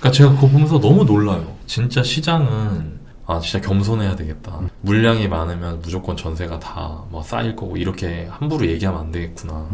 그러니까 제가 그거 보면서 너무 놀라요. 진짜 시장은 진짜 겸손해야 되겠다. 물량이 많으면 무조건 전세가 다 뭐 쌓일 거고 이렇게 함부로 얘기하면 안 되겠구나.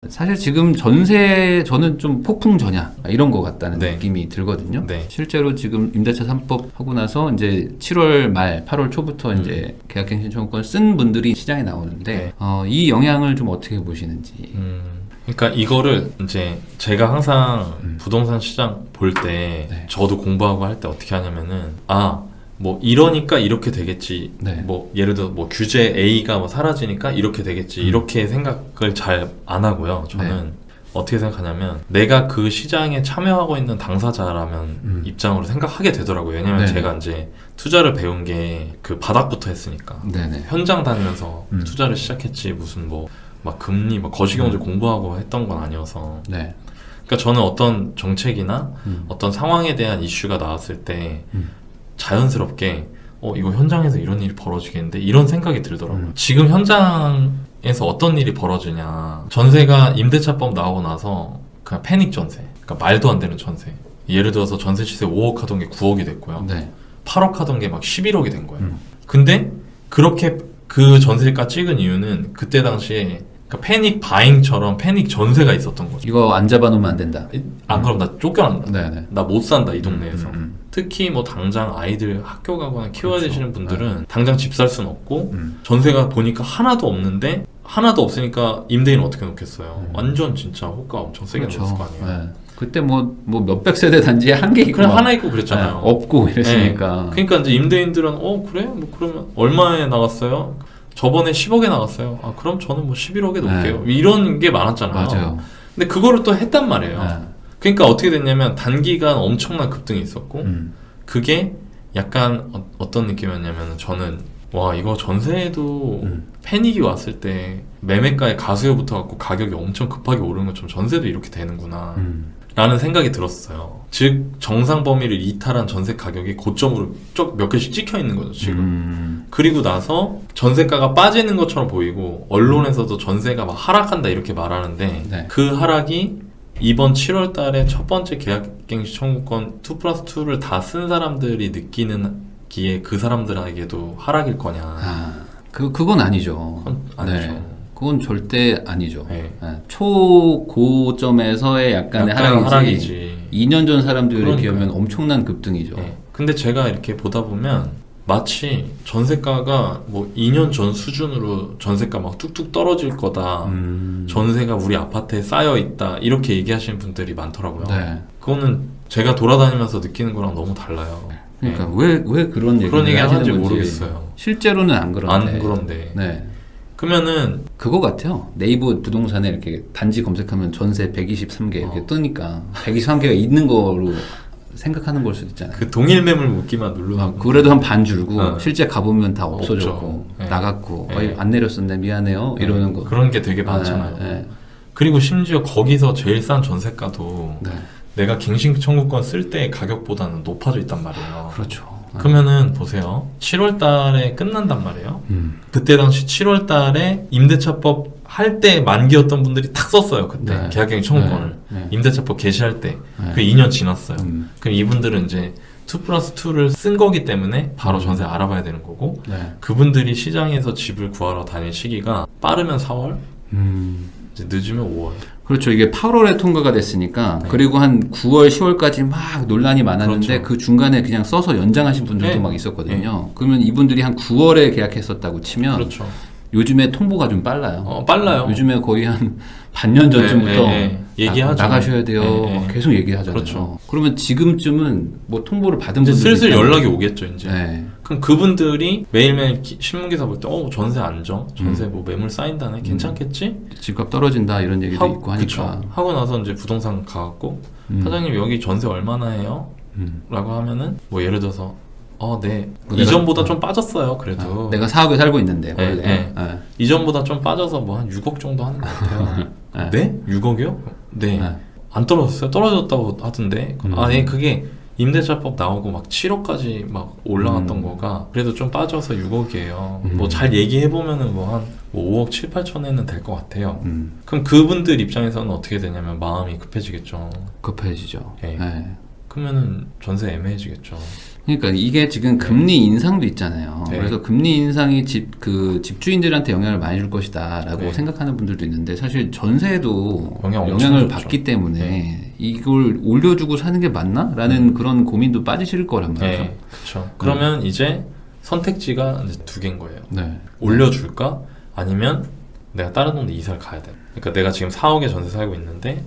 사실 지금 전세 저는 좀 폭풍 전야 이런 것 같다는 네. 느낌이 들거든요. 네. 실제로 지금 임대차 3법 하고 나서 이제 7월 말 8월 초부터 이제 계약갱신 청구권 쓴 분들이 시장에 나오는데 네. 이 영향을 좀 어떻게 보시는지. 그러니까 이거를 이제 제가 항상 부동산 시장 볼 때 네. 저도 공부하고 할 때 어떻게 하냐면은 뭐 이러니까 이렇게 되겠지. 네. 뭐 예를 들어 뭐 규제 A가 뭐 사라지니까 이렇게 되겠지. 이렇게 생각을 잘 안 하고요. 저는 어떻게 생각하냐면 내가 그 시장에 참여하고 있는 당사자라면 입장으로 생각하게 되더라고요. 왜냐면 네네. 제가 이제 투자를 배운 게 그 바닥부터 했으니까. 네네. 현장 다니면서 투자를 시작했지 무슨 뭐 막 금리 뭐 거시경제 공부하고 했던 건 아니어서. 네. 그러니까 저는 어떤 정책이나 어떤 상황에 대한 이슈가 나왔을 때 자연스럽게 이거 현장에서 이런 일이 벌어지겠는데 이런 생각이 들더라고요. 지금 현장에서 어떤 일이 벌어지냐. 전세가 임대차법 나오고 나서 그냥 패닉 전세. 그러니까 말도 안 되는 전세. 예를 들어서 전세 시세 5억 하던 게 9억이 됐고요. 네. 8억 하던 게 막 11억이 된 거예요. 근데 그렇게 그 전세가 찍은 이유는 그때 당시에 그러니까 패닉 바잉처럼 패닉 전세가 있었던 거죠. 이거 안 잡아놓으면 안 된다. 안 그럼 나 쫓겨난다. 네네. 나 못 산다 이 동네에서. 특히 뭐 당장 아이들 학교 가거나 키워야 그렇죠. 되시는 분들은 당장 집 살 수는 없고 전세가 보니까 하나도 없는데 하나도 없으니까 임대인 어떻게 놓겠어요. 완전 진짜 호가 엄청 세게 넣었을 거 아니에요. 네. 그때 뭐 몇백 세대 단지에 한 개 있고 그냥 막, 하나 있고 그랬잖아요. 없고 이랬으니까. 그러니까 이제 임대인들은 그래? 뭐 그러면 얼마에 나갔어요? 저번에 10억에 나갔어요. 그럼 저는 뭐 11억에 놓을게요. 이런 게 많았잖아요. 맞아요. 근데 그거를 또 했단 말이에요. 네. 그러니까 어떻게 됐냐면 단기간 엄청난 급등이 있었고 그게 약간 어떤 느낌이었냐면 저는 와 이거 전세에도 패닉이 왔을 때 매매가의 가수요 붙어갖고 가격이 엄청 급하게 오르는 것처럼 전세도 이렇게 되는구나 라는 생각이 들었어요. 즉 정상 범위를 이탈한 전세 가격이 고점으로 쭉 몇 개씩 찍혀 있는 거죠 지금. 그리고 나서 전세가가 빠지는 것처럼 보이고 언론에서도 전세가 막 하락한다 이렇게 말하는데 네. 그 하락이 이번 7월 달에 첫 번째 계약갱신 청구권 2+2를 다 쓴 사람들이 느끼는 기에 그 사람들에게도 하락일 거냐. 그건 아니죠. 그건 아니죠. 네. 그건 절대 아니죠. 네. 초고점에서의 약간의 하락이지. 2년 전 사람들에 그러니까요. 비하면 엄청난 급등이죠. 네. 근데 제가 이렇게 보다 보면 마치 전세가가 뭐 2년 전 수준으로 전세가 막 뚝뚝 떨어질 거다. 전세가 우리 아파트에 쌓여 있다. 이렇게 얘기하시는 분들이 많더라고요. 네. 그거는 제가 돌아다니면서 느끼는 거랑 너무 달라요. 그러니까 네. 왜 그런 얘기를 그런 얘기 하시는 하는지 건지 모르겠어요. 실제로는 안 그런데. 안 그런데. 네. 그러면은 그거 같아요. 네이버 부동산에 이렇게 단지 검색하면 전세 123개 이렇게 뜨니까 123개가 있는 거로 생각하는 걸 수도 있잖아요. 그 동일 매물 묶기만 누르면 그래도 한 반 줄고 실제 가보면 다 없어졌고 없죠. 네. 나갔고 네. 안 내렸었네 미안해요 이러는 거. 그런 게 되게 많잖아요. 네. 그리고 심지어 거기서 제일 싼 전세가도 네. 내가 갱신 청구권 쓸 때 가격보다는 높아져 있단 말이에요. 그렇죠. 그러면은 보세요. 7월 달에 끝난단 말이에요. 그때 당시 7월 달에 임대차법 할 때 만기였던 분들이 탁 썼어요. 그때 네. 계약갱신 청구권을. 네. 임대차법 개시할 때. 네. 그 2년 지났어요. 음. 그럼 이분들은 이제 2+2를 쓴 거기 때문에 바로 전세 알아봐야 되는 거고 네. 그분들이 시장에서 집을 구하러 다닐 시기가 빠르면 4월, 이제 늦으면 5월. 그렇죠. 이게 8월에 통과가 됐으니까 네. 그리고 한 9월, 10월까지 막 논란이 많았는데 그렇죠. 그 중간에 그냥 써서 연장하신 분들도 네. 막 있었거든요. 그러면 이분들이 한 9월에 계약했었다고 치면 그렇죠. 요즘에 통보가 좀 빨라요. 빨라요. 요즘에 거의 한 반년 전쯤부터 얘기하죠. 나가셔야 돼요. 네. 계속 얘기하잖아요. 그렇죠. 그러면 지금쯤은 뭐 통보를 받은 이제 분들이 슬슬 있다면- 연락이 오겠죠, 이제. 네. 그럼 그분들이 매일매일 신문기사 볼 때, 전세 안정, 전세 뭐 매물 쌓인다네, 괜찮겠지? 집값 떨어진다 이런 얘기도 있고 하니까. 그쵸. 하고 나서 이제 부동산 가갖고, 사장님 여기 전세 얼마나 해요? 라고 하면은, 뭐 예를 들어서, 네. 내가- 이전보다 좀 빠졌어요, 그래도. 내가 4억에 살고 있는데 네, 원래. 네. 네. 이전보다 좀 빠져서 뭐 한 6억 정도 하는 것 같아요. 네? 6억이요? 네. 네. 안 떨어졌어요? 떨어졌다고 하던데. 네, 그게 임대차법 나오고 막 7억까지 막 올라갔던 거가 그래도 좀 빠져서 6억이에요. 뭐 잘 얘기해보면은 뭐 한 뭐 5억 7, 8천에는 될 것 같아요. 그럼 그분들 입장에서는 어떻게 되냐면 마음이 급해지겠죠. 급해지죠. 예. 네. 그러면은 전세 애매해지겠죠. 그러니까 이게 지금 금리 인상도 있잖아요. 네. 그래서 금리 인상이 집주인들한테 영향을 많이 줄 것이다라고 네. 생각하는 분들도 있는데 사실 전세도 영향 엄청 영향을 줬죠. 받기 때문에 네. 이걸 올려주고 사는 게 맞나? 라는 그런 고민도 빠지실 거란 말이죠. 네, 그렇죠. 그러면 이제 선택지가 이제 두 개인 거예요. 네. 올려줄까? 아니면 내가 다른 동네 이사를 가야 돼. 그러니까 내가 지금 4억에 전세 살고 있는데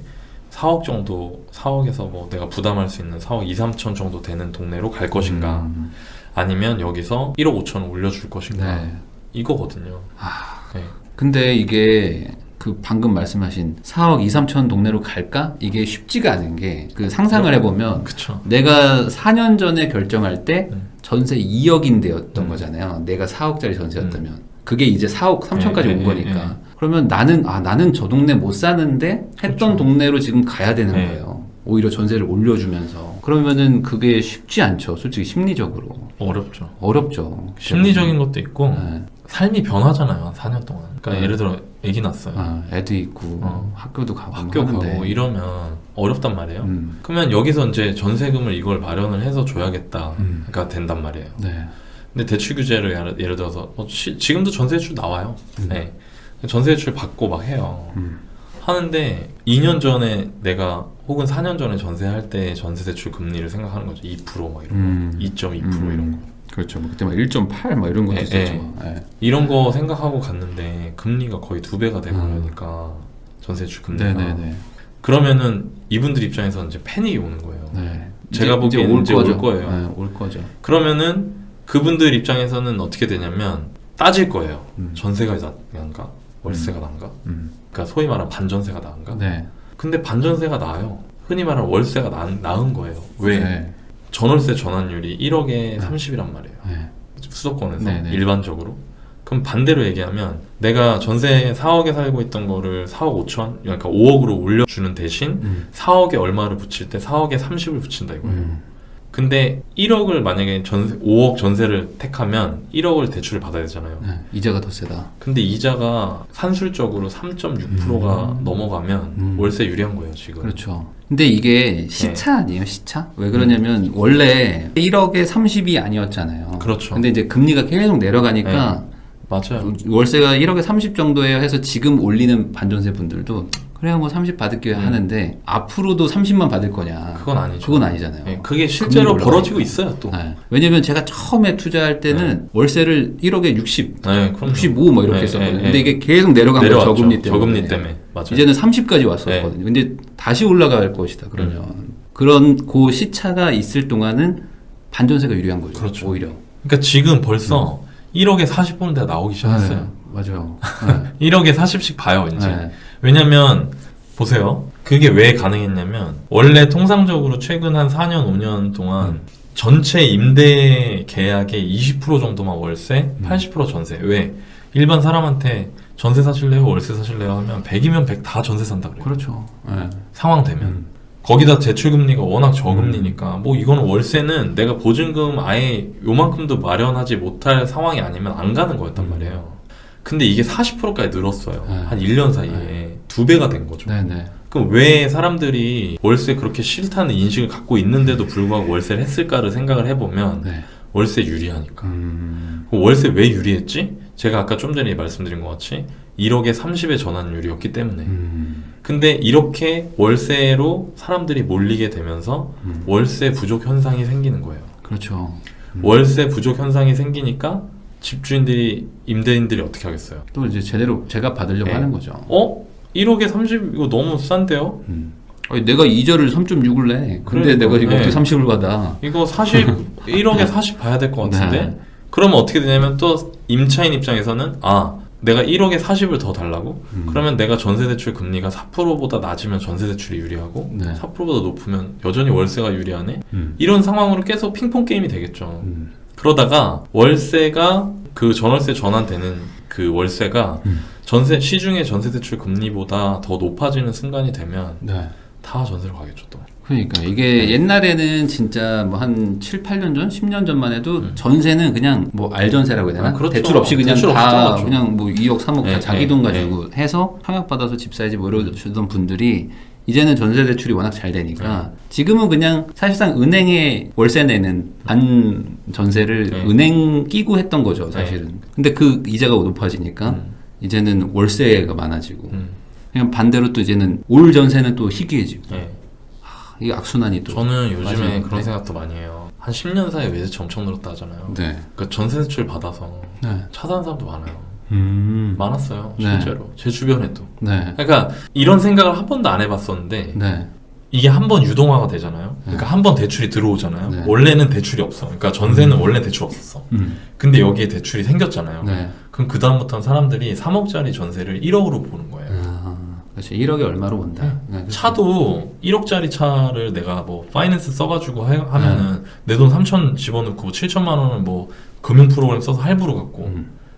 4억 정도, 4억에서 뭐 내가 부담할 수 있는 4억 2, 3천 정도 되는 동네로 갈 것인가? 아니면 여기서 1억 5천을 올려줄 것인가? 네. 이거거든요. 네. 근데 이게 그 방금 말씀하신 4억 2, 3천 동네로 갈까? 이게 쉽지가 않은 게 그 상상을 해보면 그쵸. 내가 4년 전에 결정할 때 음. 전세 2억인데였던 거잖아요. 내가 4억짜리 전세였다면. 그게 이제 4억 3천까지 네, 온 네, 거니까. 네. 그러면 나는 저 동네 못 사는데 했던 그렇죠. 동네로 지금 가야 되는 네. 거예요. 오히려 전세를 올려주면서. 그러면은 그게 쉽지 않죠. 솔직히 심리적으로. 어렵죠. 어렵죠. 심리적인 것도 있고 네. 삶이 변하잖아요. 4년 동안. 그러니까 네. 예를 들어 애기 낳았어요. 애도 있고 학교도 가고 학교 하는데. 가고 이러면 어렵단 말이에요. 음. 그러면 여기서 이제 전세금을 이걸 마련을 해서 줘야겠다. 가 된단 말이에요. 네. 근데 대출 규제를 예를 들어서 지금도 전세 대출 나와요. 네. 전세 대출 받고 막 해요. 하는데 2년 전에 내가 혹은 4년 전에 전세할 때 전세 대출 금리를 생각하는 거죠. 2%막 이런 거, 2.2% 이런 거. 그렇죠. 뭐 그때 막 1.8 막 이런 것도 네, 있었죠. 네. 이런 거 생각하고 갔는데 금리가 거의 2배가 되버리니까 전세 대출 금리가. 네네네. 그러면은 이분들 입장에서는 이제 패닉이 오는 거예요. 네. 제가 보기엔 이제 올 거예요. 네, 올 거죠. 그러면은 그분들 입장에서는 어떻게 되냐면 따질 거예요. 전세가 나은가? 월세가 나은가? 그러니까 소위 말하는 반전세가 나은가? 네. 근데 반전세가 나아요. 흔히 말하는 월세가 나은 거예요. 왜? 네. 전월세 전환율이 1억에 30이란 말이에요. 네. 수도권에서 네, 네. 일반적으로. 그럼 반대로 얘기하면 내가 전세 4억에 살고 있던 거를 4억 5천, 그러니까 5억으로 올려주는 대신 4억에 얼마를 붙일 때 4억에 30을 붙인다 이거예요. 근데 1억을 만약에 5억 전세를 택하면 1억을 대출을 받아야 되잖아요. 네. 이자가 더 세다. 근데 이자가 산술적으로 3.6%가 넘어가면 월세 유리한 거예요, 지금. 그렇죠. 근데 이게 시차 아니에요, 시차? 왜 그러냐면 원래 1억에 30이 아니었잖아요. 그렇죠. 근데 이제 금리가 계속 내려가니까 맞아요. 월세가 1억에 30 정도예요 해서 지금 올리는 반전세 분들도 그래야 뭐 30 받을게요 하는데 앞으로도 30만 받을 거냐? 그건 아니죠. 그건 아니잖아요. 네, 그게 실제로 금리가 벌어지고 올라가니까. 있어요, 또. 네. 왜냐면 제가 처음에 투자할 때는 월세를 1억에 60, 네, 그럼요. 65 뭐 이렇게 네, 했었거든요. 네, 근데 네. 이게 계속 내려간 거예요, 내려왔죠. 저금리 때문에. 저금리 때문에. 맞아요. 이제는 30까지 왔었거든요. 근데 다시 올라갈 것이다. 그러면 그런 그 시차가 있을 동안은 반전세가 유리한 거죠. 그렇죠. 오히려. 그러니까 지금 벌써 1억에 40 보는 데가 나오기 시작했어요. 네, 맞아요. 1억에 40씩 봐요, 이제. 네. 왜냐면 보세요. 그게 왜 가능했냐면 원래 통상적으로 최근 한 4년, 5년 동안 전체 임대 계약의 20% 정도만 월세, 80% 전세. 왜? 일반 사람한테 전세 사실래요? 월세 사실래요? 하면 100이면 100 다 전세 산다 그래요. 그렇죠. 네. 상황 되면. 거기다 대출금리가 워낙 저금리니까 뭐 이거는 월세는 내가 보증금 아예 요만큼도 마련하지 못할 상황이 아니면 안 가는 거였단 말이에요. 근데 이게 40%까지 늘었어요. 한 1년 사이에 2배가 된 거죠. 네네. 그럼 왜 사람들이 월세 그렇게 싫다는 인식을 갖고 있는데도 불구하고 월세를 했을까를 생각을 해보면 네. 월세 유리하니까. 월세 왜 유리했지? 제가 아까 좀 전에 말씀드린 것 같이 1억에 30의 전환율이었기 때문에. 근데 이렇게 월세로 사람들이 몰리게 되면서 월세 부족 현상이 생기는 거예요. 그렇죠. 월세 부족 현상이 생기니까 집주인들이, 임대인들이 어떻게 하겠어요? 또 이제 제대로 제가 받으려고 네. 하는 거죠. 1억에 30 이거 너무 싼데요? 아니, 내가 이자를 3.6을 내. 근데 그러니까, 내가 지금 네. 어떻게 30을 받아? 이거 40 1억에 40 봐야 될 것 같은데. 네. 그러면 어떻게 되냐면 또 임차인 입장에서는 내가 1억에 40을 더 달라고? 그러면 내가 전세대출 금리가 4%보다 낮으면 전세대출이 유리하고 네. 4%보다 높으면 여전히 월세가 유리하네? 이런 상황으로 계속 핑퐁 게임이 되겠죠. 그러다가 월세가 그 전월세 전환되는 그 월세가 시중의 전세대출 금리보다 더 높아지는 순간이 되면 네. 다 전세로 가겠죠 또. 그러니까 이게 옛날에는 진짜 뭐 한 7, 8년 전, 10년 전만 해도 전세는 그냥 뭐 알전세라고 해야 되나? 그렇죠. 대출 없이 그냥 대출 다 없었죠. 그냥 뭐 2억, 3억 다 네, 자기 네, 돈 가지고 해서 청약받아서 집 사야지 뭐 이러시던 분들이 이제는 전세 대출이 워낙 잘 되니까 지금은 그냥 사실상 은행에 월세 내는 반 전세를 은행 끼고 했던 거죠 사실은. 근데 그 이자가 높아지니까 이제는 월세가 많아지고 그냥 반대로 또 이제는 올 전세는 또 희귀해지고 이게 악순환이 또. 저는 요즘에 맞아요. 그런 생각도 많이 해요. 한 10년 사이에 외제차 엄청 늘었다 하잖아요. 네. 그러니까 전세 대출 받아서 네. 차 사는 사람도 많아요. 음. 많았어요. 네. 실제로. 제 주변에도. 네. 그러니까 이런 생각을 한 번도 안 해봤었는데 네. 이게 한 번 유동화가 되잖아요. 그러니까 한 번 대출이 들어오잖아요. 네. 원래는 대출이 없어. 그러니까 전세는 원래 대출 없었어. 근데 여기에 대출이 생겼잖아요. 네. 그럼 그 다음부터는 사람들이 3억짜리 전세를 1억으로 보는 거예요. 그렇지. 1억에 얼마로 본다. 네. 차도 1억짜리 차를 내가 뭐 파이낸스 써가지고 하면은 내 돈 3천 집어넣고 7천만 원은 뭐 금융 프로그램 써서 할부로 갖고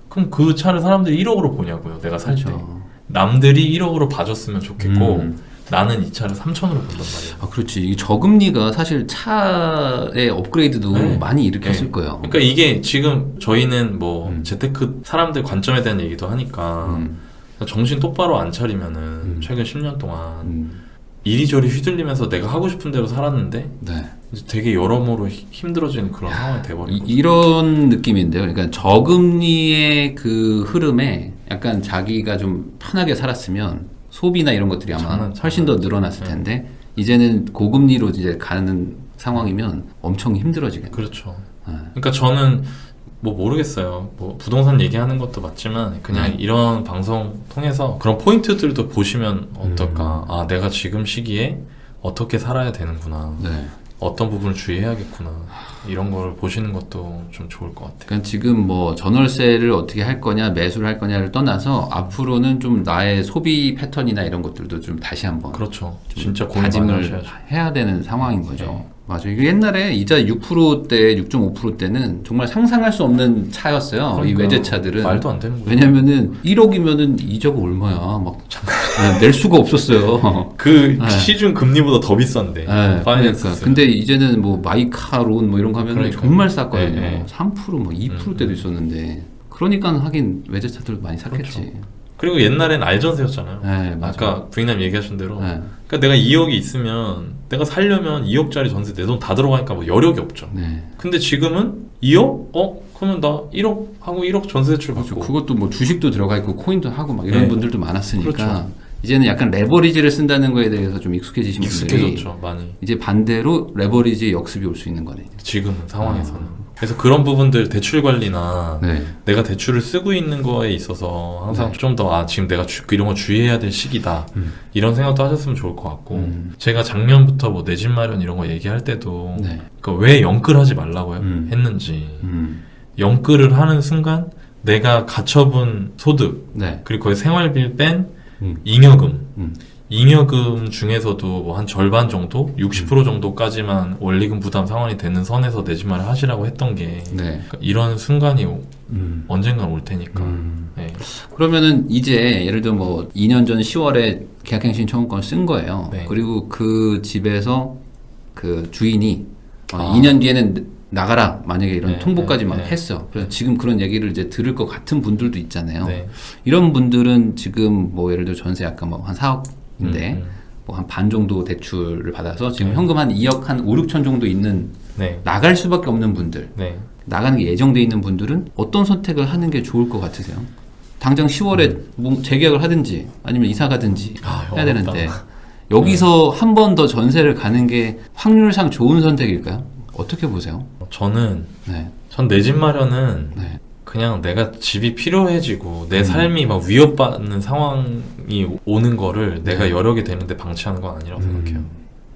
그럼 그 차를 사람들이 1억으로 보냐고요. 내가 살 때. 그렇죠. 남들이 1억으로 봐줬으면 좋겠고 나는 이 차를 3천으로 본단 말이에요. 아, 그렇지. 이 저금리가 사실 차의 업그레이드도 네. 많이 일으켰을 네. 거예요. 그러니까 이게 지금 저희는 뭐 재테크 사람들 관점에 대한 얘기도 하니까 정신 똑바로 안 차리면은 최근 10년 동안 이리저리 휘둘리면서 내가 하고 싶은 대로 살았는데 네. 이제 되게 여러모로 힘들어지는 그런 상황이 돼버린 거죠. 이런 느낌인데요. 그러니까 저금리의 그 흐름에 약간 자기가 좀 편하게 살았으면 소비나 이런 것들이 아마 훨씬 더 늘어났을 텐데 이제는 고금리로 이제 가는 상황이면 엄청 힘들어지겠네요. 그렇죠. 네. 그러니까 저는 뭐 모르겠어요. 뭐 부동산 얘기하는 것도 맞지만 그냥 이런 방송 통해서 그런 포인트들도 보시면 어떨까. 아, 내가 지금 시기에 어떻게 살아야 되는구나. 네. 어떤 부분을 주의해야겠구나. 이런 걸 보시는 것도 좀 좋을 것 같아요. 그러니까 지금 뭐 전월세를 어떻게 할 거냐, 매수를 할 거냐를 떠나서 앞으로는 좀 나의 소비 패턴이나 이런 것들도 좀 다시 한번 그렇죠. 좀 진짜 고민 많이 다짐을 하셔야죠. 해야 되는 상황인 거죠. 네. 맞아요. 이게 옛날에 이자 6%대, 6.5%대는 정말 상상할 수 없는 차였어요. 그러니까 이 외제차들은. 말도 안 되는 거예요. 왜냐면은 1억이면은 이자가 얼마야? 막 낼 수가 없었어요. 그 네. 시중 금리보다 더 비싼데. 네, 파이낸스. 그러니까. 근데 이제는 뭐 마이카론 뭐 이런 거 하면 그러니까요. 정말 쌌거든요. 네, 네. 3%, 뭐 2%대도 있었는데. 그러니까 하긴 외제차들 많이 샀겠지. 그렇죠. 그리고 옛날엔 알전세였잖아요. 네, 맞아요. 아까 부인님 얘기하신 대로. 네. 그러니까 내가 2억이 있으면 내가 살려면 2억짜리 전세 내 돈 다 들어가니까 뭐 여력이 없죠. 네. 근데 지금은 2억? 그러면 나 1억 하고 1억 전세 대출 그렇죠. 받고. 그것도 뭐 주식도 들어가 있고 코인도 하고 막 이런 네. 분들도 많았으니까 그렇죠. 이제는 약간 레버리지를 쓴다는 거에 대해서 좀 익숙해지신 분들이 익숙해졌죠, 많이. 이제 반대로 레버리지 역습이 올 수 있는 거네. 지금은 상황에서는. 그래서 그런 부분들 대출 관리나 네. 내가 대출을 쓰고 있는 거에 있어서 항상 좀 더 지금 내가 이런 거 주의해야 될 시기다 이런 생각도 하셨으면 좋을 것 같고 제가 작년부터 뭐 내 집 마련 이런 거 얘기할 때도 네. 그러니까 왜 영끌하지 말라고 했는지 영끌을 하는 순간 내가 가처분 소득 네. 그리고 거기 생활비를 뺀 잉여금 잉여금 중에서도 뭐 한 절반 정도 60% 정도까지만 원리금 부담 상환이 되는 선에서 내 집 마련 하시라고 했던 게 네. 그러니까 이런 순간이 언젠간 올 테니까 네. 그러면은 이제 예를 들어 뭐 2년 전 10월에 계약갱신 청구권 쓴 거예요. 네. 그리고 그 집에서 그 주인이 2년 뒤에는 나가라 만약에 이런 네, 통보까지 막 네. 했어. 그래서 지금 그런 얘기를 이제 들을 것 같은 분들도 있잖아요. 네. 이런 분들은 지금 뭐 예를 들어 전세 아까 뭐 한 4억인데 뭐 한 반 정도 대출을 받아서 지금 현금 한 2억 한 5, 6천 정도 있는 네. 나갈 수밖에 없는 분들 네. 나가는 게 예정돼 있는 분들은 어떤 선택을 하는 게 좋을 것 같으세요? 당장 10월에 뭐 재계약을 하든지 아니면 이사 가든지 해야 어렵다. 되는데 여기서 한 번 더 전세를 가는 게 확률상 좋은 선택일까요? 어떻게 보세요? 저는 네. 전 내 집 마련은 네. 그냥 내가 집이 필요해지고 내 삶이 막 위협받는 상황이 오는 거를 내가 여력이 되는데 방치하는 건 아니라고 생각해요.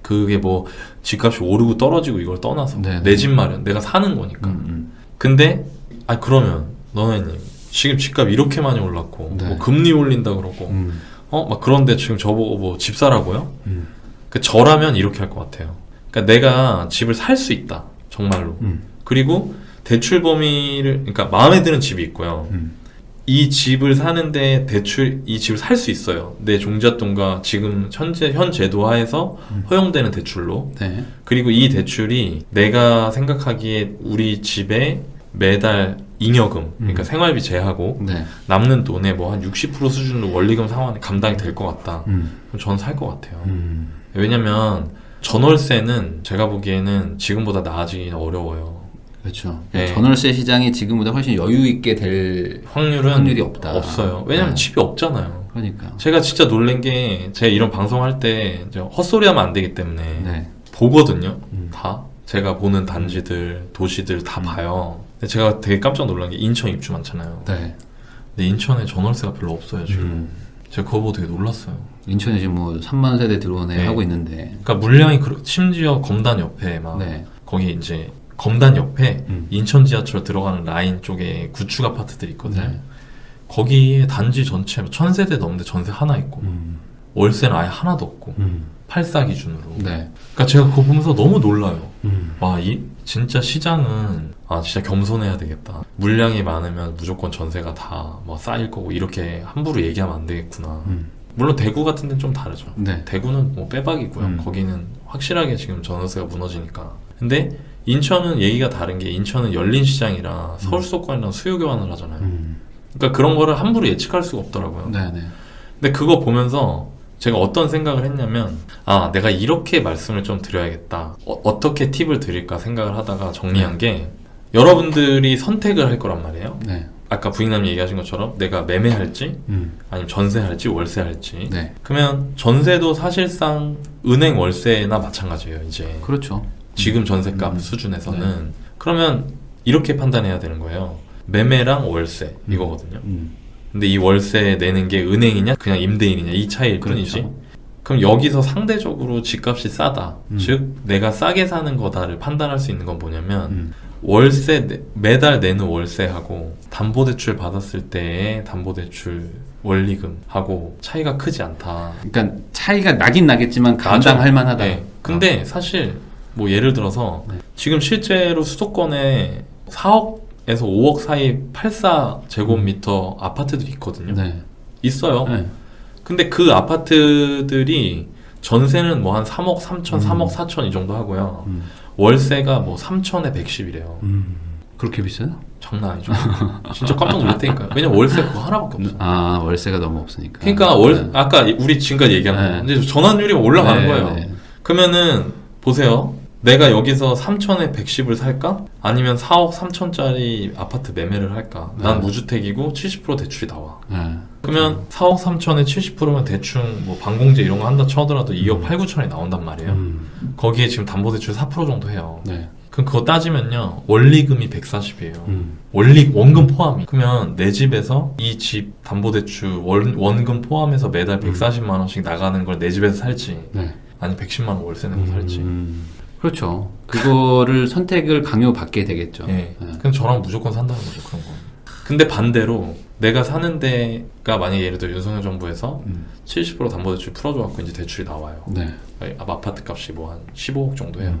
그게 뭐 집값이 오르고 떨어지고 이걸 떠나서 네. 내 집 마련 내가 사는 거니까. 근데 그러면 너네님 지금 집값 이렇게 많이 올랐고 네. 뭐 금리 올린다 그러고 막 그런데 지금 저보고 뭐 집 사라고요? 그 저라면 이렇게 할 것 같아요. 그러니까 내가 집을 살 수 있다 정말로. 그리고 대출 범위를 그러니까 마음에 드는 집이 있고요. 이 집을 사는데 대출 이 집을 살 수 있어요. 내 종잣돈과 지금 현 제도 하에서 허용되는 대출로. 네. 그리고 이 대출이 내가 생각하기에 우리 집에 매달 잉여금, 그러니까 생활비 제하고 네. 남는 돈의 뭐 한 60% 수준으로 원리금 상환이 감당이 될 것 같다. 그럼 저는 살 것 같아요. 왜냐면 전월세는 제가 보기에는 지금보다 나아지기는 어려워요. 그렇죠. 네. 전월세 시장이 지금보다 훨씬 여유 있게 될 확률이 없다. 없어요. 왜냐면 네. 집이 없잖아요. 그러니까. 제가 진짜 놀란 게 제가 이런 방송할 때 이제 헛소리하면 안 되기 때문에 네. 보거든요. 다 제가 보는 단지들, 도시들 다 봐요. 근데 제가 되게 깜짝 놀란 게 인천 입주 많잖아요. 네. 근데 인천에 전월세가 별로 없어요 지금. 제가 그거 보고 되게 놀랐어요. 인천에 지금 뭐 3만 세대 들어오네 네. 하고 있는데. 그러니까 물량이 심지어 검단 옆에 막 네. 거기 이제 검단 옆에 인천 지하철 들어가는 라인 쪽에 구축 아파트들이 있거든요. 네. 거기에 단지 전체 1000세대 넘는데 전세 하나 있고 월세는 아예 하나도 없고 8사 기준으로. 네. 그러니까 제가 그거 보면서 너무 놀라요. 와, 이 진짜 시장은 진짜 겸손해야 되겠다. 물량이 많으면 무조건 전세가 다 뭐 쌓일 거고 이렇게 함부로 얘기하면 안 되겠구나. 물론 대구 같은 데는 좀 다르죠. 네. 대구는 뭐 빼박이고요. 거기는 확실하게 지금 전월세가 무너지니까. 근데 인천은 얘기가 다른 게 인천은 열린 시장이라 서울 수도권이랑 수요 교환을 하잖아요. 그러니까 그런 거를 함부로 예측할 수가 없더라고요. 네, 네. 근데 그거 보면서 제가 어떤 생각을 했냐면 내가 이렇게 말씀을 좀 드려야겠다. 어떻게 팁을 드릴까 생각을 하다가 정리한 게 여러분들이 선택을 할 거란 말이에요. 네. 아까 부인님이 얘기하신 것처럼 내가 매매할지 아니면 전세할지 월세할지. 네. 그러면 전세도 사실상 은행 월세나 마찬가지예요. 이제 그렇죠. 지금 전세값 수준에서는. 그러면 이렇게 판단해야 되는 거예요. 매매랑 월세 이거거든요. 근데 이 월세 내는 게 은행이냐 그냥 임대인이냐 이 차이일 뿐이지. 그렇죠. 그럼 여기서 상대적으로 집값이 싸다, 즉 내가 싸게 사는 거다를 판단할 수 있는 건 뭐냐면 월세 매달 내는 월세하고 담보대출 받았을 때의 담보대출 원리금하고 차이가 크지 않다. 그러니까 차이가 나긴 나겠지만 감당할 만하다. 네. 근데 사실 뭐 예를 들어서 지금 실제로 수도권에 4억에서 5억 사이 84제곱미터 아파트들이 있거든요. 네. 있어요. 네. 근데 그 아파트들이 전세는 뭐 한 3억 3천, 3억 4천 이 정도 하고요. 월세가 뭐 3천에 110이래요. 그렇게 비싸요? 장난 아니죠. 진짜 깜짝 놀랐다니까요. 왜냐면 월세 그거 하나밖에 없어. 월세가 너무 없으니까. 그러니까 네. 아까 우리 지금까지 얘기한 거 이제 전환율이 올라가는 거예요. 네. 그러면은 보세요. 내가 여기서 3천에 110을 살까? 아니면 4억 3천짜리 아파트 매매를 할까? 난 무주택이고 70% 대출이 나와. 그러면 4억 3천에 70%면 대충 뭐 반공제 이런 거 한다 쳐더라도 2억 8, 9천이 나온단 말이에요. 거기에 지금 담보대출 4% 정도 해요. 네. 그럼 그거 따지면요. 원리금이 140이에요. 원금 포함이. 그러면 내 집에서 이 집 담보대출 원금 포함해서 매달 140만 원씩 나가는 걸 내 집에서 살지. 네. 아니 110만 원 월세 내고 살지. 그렇죠. 그거를 선택을 강요받게 되겠죠. 네. 그럼 저랑 무조건 산다는 거죠. 그런 거. 근데 반대로 내가 사는 데가 만약에 예를 들어 윤석열 정부에서 70% 담보대출 풀어줘갖고 이제 대출이 나와요. 네. 아파트 값이 뭐 한 15억 정도 해요.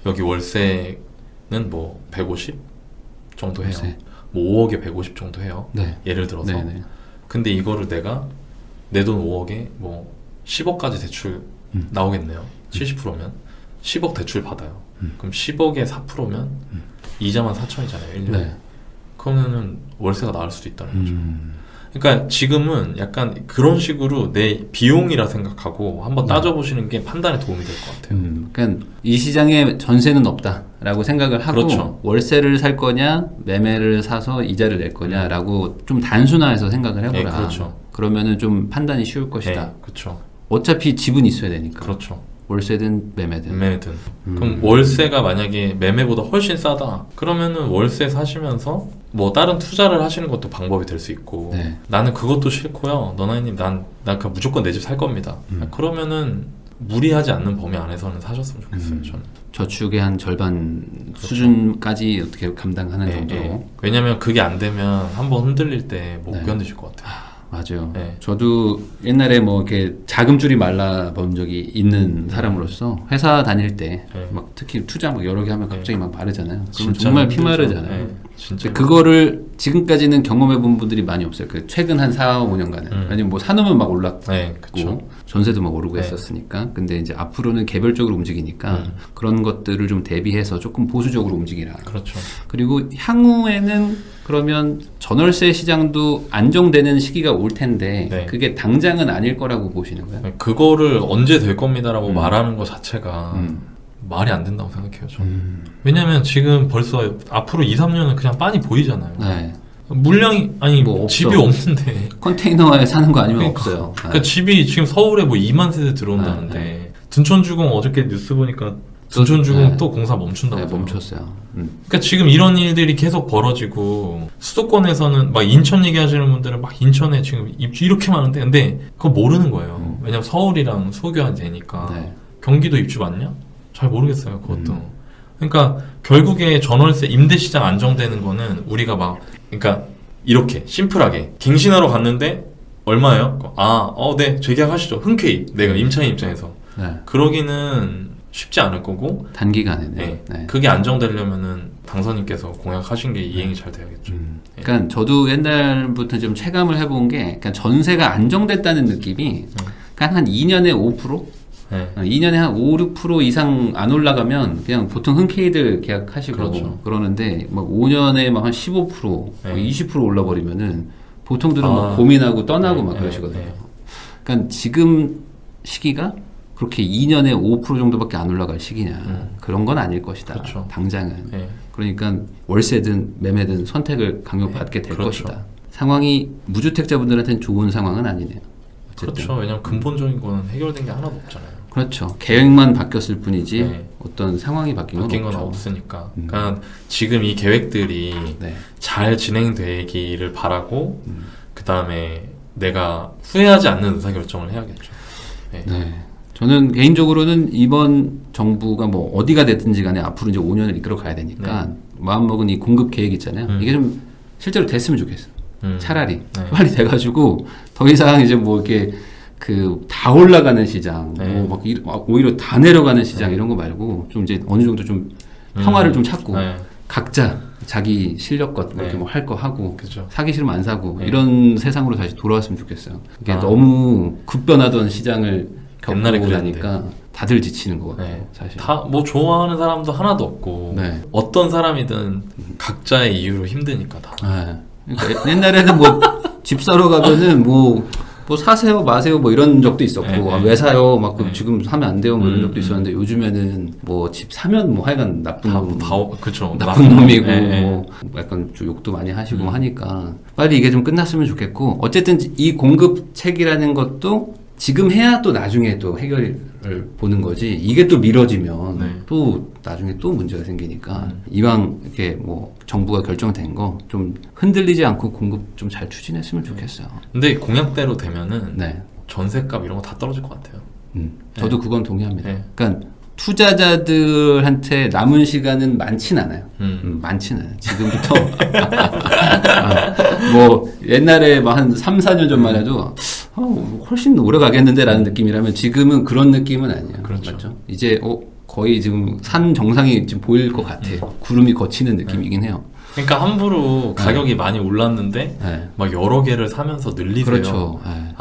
여기 월세는 뭐 150 정도 해요. 월세. 뭐 5억에 150 정도 해요. 네. 예를 들어서. 네네. 근데 이거를 내가 내 돈 5억에 뭐 10억까지 대출 나오겠네요. 70%면 10억 대출 받아요. 그럼 10억에 4%면 이자만 4천이잖아요. 1년에. 네. 그러면은 월세가 나을 수도 있다는 거죠. 그러니까 지금은 약간 그런 식으로 내 비용이라 생각하고 한번 따져보시는 게 판단에 도움이 될 것 같아요. 그러니까 이 시장에 전세는 없다라고 생각을 하고 그렇죠. 월세를 살 거냐 매매를 사서 이자를 낼 거냐라고 좀 단순화해서 생각을 해보라. 네, 그렇죠. 그러면은 좀 판단이 쉬울 것이다. 네, 그렇죠. 어차피 집은 있어야 되니까. 그렇죠. 월세든 매매든. 매매든. 그럼 월세가 만약에 매매보다 훨씬 싸다. 그러면은 월세 사시면서 뭐 다른 투자를 하시는 것도 방법이 될 수 있고. 네. 나는 그것도 싫고요. 너나님 난 그냥 무조건 내 집 살 겁니다. 그러면은 무리하지 않는 범위 안에서는 사셨으면 좋겠어요. 저는. 저축의 한 절반 그렇죠. 수준까지 어떻게 감당하는 네, 정도로. 네. 왜냐면 그게 안 되면 한번 흔들릴 때 못 네. 견디실 것 같아요. 맞아요. 네. 저도 옛날에 뭐 이렇게 자금줄이 말라 본 적이 있는 사람으로서 회사 다닐 때 네. 막 특히 투자 막 여러 개 하면 갑자기 막 마르잖아요. 그러면 진짜 정말 힘들죠. 피마르잖아요. 네, 진짜 근데 그거를 지금까지는 경험해본 분들이 많이 없어요. 그 최근 한 4, 5년간은. 왜냐면 뭐 산업은 막 올랐고 네, 그쵸. 전세도 막 오르고 네. 했었으니까. 근데 이제 앞으로는 개별적으로 움직이니까 그런 것들을 좀 대비해서 조금 보수적으로 움직이라. 그렇죠. 그리고 향후에는 그러면 전월세 시장도 안정되는 시기가 올 텐데 네. 그게 당장은 아닐 거라고 보시는 거예요? 그거를 언제 될 겁니다라고 말하는 것 자체가 말이 안 된다고 생각해요. 저는. 왜냐면 지금 벌써 앞으로 2, 3년은 그냥 빤히 보이잖아요. 네. 물량이 아니 뭐 없어. 집이 없는데 컨테이너에 사는 거 아니면 그러니까. 없어요. 그러니까 집이 지금 서울에 뭐 2만 세대 들어온다는데 둔촌주공 어저께 뉴스 보니까 둔촌주공 네. 또 공사 멈춘다고. 네, 멈췄어요. 그러니까 지금 이런 일들이 계속 벌어지고 수도권에서는 막 인천 얘기하시는 분들은 막 인천에 지금 입주 이렇게 많은데 근데 그거 모르는 거예요. 왜냐면 서울이랑 수교환이 되니까. 네. 경기도 입주 맞냐? 잘 모르겠어요. 그것도. 그러니까 결국에 전월세 임대 시장 안정되는 거는 우리가 막 그러니까 이렇게 심플하게 갱신하러 갔는데 얼마예요? 네 재계약하시죠. 흔쾌히 내가 임차인 입장에서 네. 그러기는 쉽지 않을 거고 단기간에. 네. 네. 그게 안정되려면은 당선인께서 공약하신 게 이행이 잘 돼야겠죠. 그러니까 저도 옛날부터 좀 체감을 해본 게 그러니까 전세가 안정됐다는 느낌이 그러니까 한 2년에 5%? 네. 2년에 한 5, 6% 이상 안 올라가면 그냥 보통 흔쾌히들 계약하시고 그렇죠. 그러는데 막 5년에 막 한 15%, 네. 20% 올라버리면은 보통들은 막 고민하고 떠나고 막 그러시거든요. 네. 그러니까 지금 시기가 그렇게 2년에 5% 정도밖에 안 올라갈 시기냐 그런 건 아닐 것이다. 그렇죠. 당장은. 네. 그러니까 월세든 매매든 선택을 강요받게 될 그렇죠. 것이다. 상황이 무주택자분들한테는 좋은 상황은 아니네요. 어쨌든. 그렇죠. 왜냐면 근본적인 거는 해결된 게 하나도 없잖아요. 그렇죠. 계획만 바뀌었을 뿐이지 네. 어떤 상황이 바뀐 건 바뀐 없죠. 건 없으니까. 그러니까 지금 이 계획들이 네. 잘 진행되기를 바라고 그 다음에 내가 후회하지 않는 의사결정을 해야겠죠. 네. 네. 저는 개인적으로는 이번 정부가 뭐 어디가 됐든지 간에 앞으로 이제 5년을 이끌어 가야 되니까 마음먹은 이 공급 계획 있잖아요. 이게 좀 실제로 됐으면 좋겠어. 차라리 네. 빨리 돼가지고 더 이상 이제 뭐 이렇게 그 다 올라가는 시장, 네. 뭐 막 오히려 다 내려가는 시장 이런 거 말고 좀 이제 어느 정도 좀 평화를 좀 찾고 네. 각자 자기 실력껏 네. 이렇게 뭐 할 거 하고 그죠. 사기 싫으면 안 사고 네. 이런 세상으로 다시 돌아왔으면 좋겠어요. 이게 아. 너무 급변하던 시장을 겪고 옛날에 그랬는데. 나니까 다들 지치는 것 같아요. 네. 사실. 다 뭐 좋아하는 사람도 하나도 없고 네. 어떤 사람이든 각자의 이유로 힘드니까 다. 네. 그러니까 옛날에는 뭐 집 사러 가면은 뭐 사세요 마세요 뭐 이런 적도 있었고 네, 네. 왜 사요 막 네. 지금 사면 안 돼요 뭐 이런 적도 있었는데 요즘에는 뭐 집 사면 뭐 하여간 나쁜 놈 그쵸. 나쁜 놈이고 네. 뭐 약간 좀 욕도 많이 하시고 하니까 빨리 이게 좀 끝났으면 좋겠고 어쨌든 이 공급책이라는 것도 지금 해야 또 나중에 또 해결을 보는 거지 이게 또 미뤄지면 네. 또 나중에 또 문제가 생기니까 이왕 이렇게 뭐 정부가 결정된 거 좀 흔들리지 않고 공급 좀 잘 추진했으면 좋겠어요. 근데 공약대로 되면은 네. 전세값 이런 거 다 떨어질 것 같아요. 저도 그건 동의합니다. 네. 그러니까 투자자들한테 남은 시간은 많진 않아요. 많진 않아요. 지금부터 뭐 옛날에 막 한 3, 4년 전만 해도 훨씬 오래 가겠는데라는 느낌이라면 지금은 그런 느낌은 아니에요. 그렇죠. 맞죠? 이제 거의 지금 산 정상이 지금 보일 것 같아요. 구름이 거치는 느낌이긴 해요. 그러니까 함부로 가격이 많이 올랐는데 네. 막 여러 개를 사면서 늘리세요. 그렇죠. 네.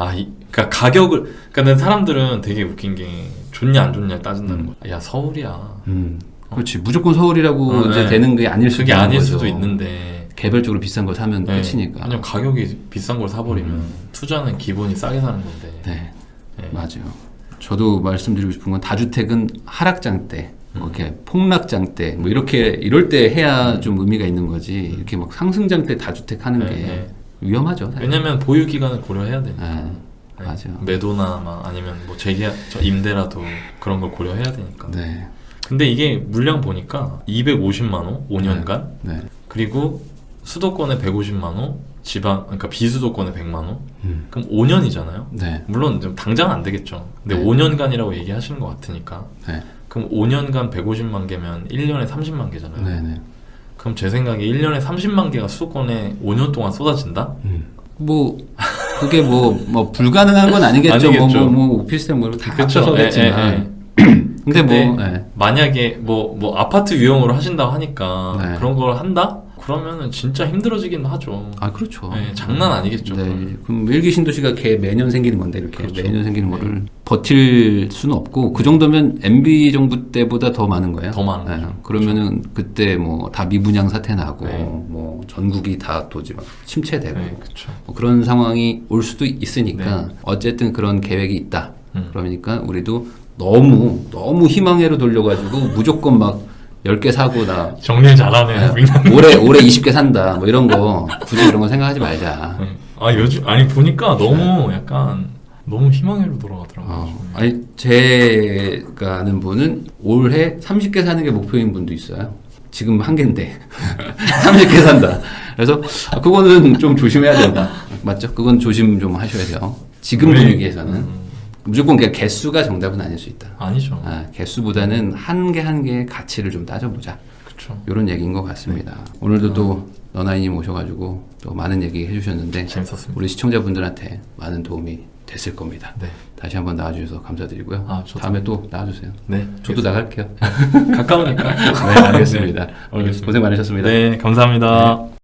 그러니까 가격을 그러니까 사람들은 되게 웃긴 게 좋냐 안 좋냐 따진다는 거야. 야 서울이야. 그렇지. 무조건 서울이라고 이제 네. 되는 게 아닐 수도 그게 있는 아닐 거죠. 수도 있는데 개별적으로 비싼 거 사면 네. 끝이니까. 아니면 가격이 비싼 걸 사버리면 투자는 기본이 싸게 사는 건데. 네. 네. 맞아요. 저도 말씀드리고 싶은 건 다주택은 하락장 때, 뭐 이렇게 폭락장 때, 뭐 이럴 때 해야 좀 의미가 있는 거지. 이렇게 막 상승장 때 다주택 하는 네, 게 네. 위험하죠. 사실. 왜냐면 보유 기간을 고려해야 돼. 네. 네. 맞아요. 매도나 막 아니면 뭐 임대라도 그런 걸 고려해야 되니까. 네. 근데 이게 물량 보니까 250만 호 5년간 네. 그리고 수도권에 150만 호 그러니까 비수도권에 100만 호 그럼 5년이잖아요. 네. 물론 좀 당장 안 되겠죠. 근데 네. 5년간이라고 얘기하시는 것 같으니까 네. 그럼 5년간 150만 개면 1년에 30만 개잖아요. 네. 네. 그럼 제 생각에 1년에 30만 개가 수도권에 5년 동안 쏟아진다? 뭐 그게 뭐 불가능한 건 아니겠죠. 아니겠죠. 뭐 오피스텔 뭐 다 그쵸. 합쳐서겠지만. 근데 뭐 만약에 뭐 아파트 유형으로 하신다고 하니까 네. 그런 걸 한다? 그러면은 진짜 힘들어지긴 하죠. 아 그렇죠. 네, 장난 아니겠죠. 네. 그럼 일기 신도시가 매년 생기는 건데 이렇게 그렇죠. 매년 생기는 거를 버틸 수는 없고 그 정도면 MB 정부 때보다 더 많은 거예요. 더 많은 네. 거죠. 그러면은 그때 뭐 다 미분양 사태 나고 네. 뭐 전국이 다 도지 막 침체되고 네, 그렇죠. 뭐 그런 상황이 올 수도 있으니까 네. 어쨌든 그런 계획이 있다. 그러니까 우리도 너무 희망회로 돌려가지고 무조건 막 10개 사고 나 정리 잘하네. 올해 20개 산다 뭐 이런 거 굳이 그런 거 생각하지 말자. 아 요즘 아니 보니까 너무 약간 너무 희망회로 돌아가더라고요. 아니 제가 아는 분은 올해 30개 사는 게 목표인 분도 있어요. 지금 1개인데 30개 산다. 그래서 그거는 좀 조심해야 된다. 맞죠? 그건 조심 좀 하셔야 돼요. 지금 분위기에서는 무조건 그냥 개수가 정답은 아닐 수 있다. 아니죠. 개수보다는 한 개 한 개의 가치를 좀 따져보자. 그렇죠. 이런 얘기인 것 같습니다. 오늘도 또 너나이님 오셔가지고 또 많은 얘기 해주셨는데 재밌었습니다. 우리 시청자분들한테 많은 도움이 됐을 겁니다. 네. 다시 한번 나와주셔서 감사드리고요. 저도. 다음에 또 나와주세요. 네. 저도 나갈게요. 가까우니까. 네, 알겠습니다. 오늘 고생 많으셨습니다. 네, 감사합니다. 네.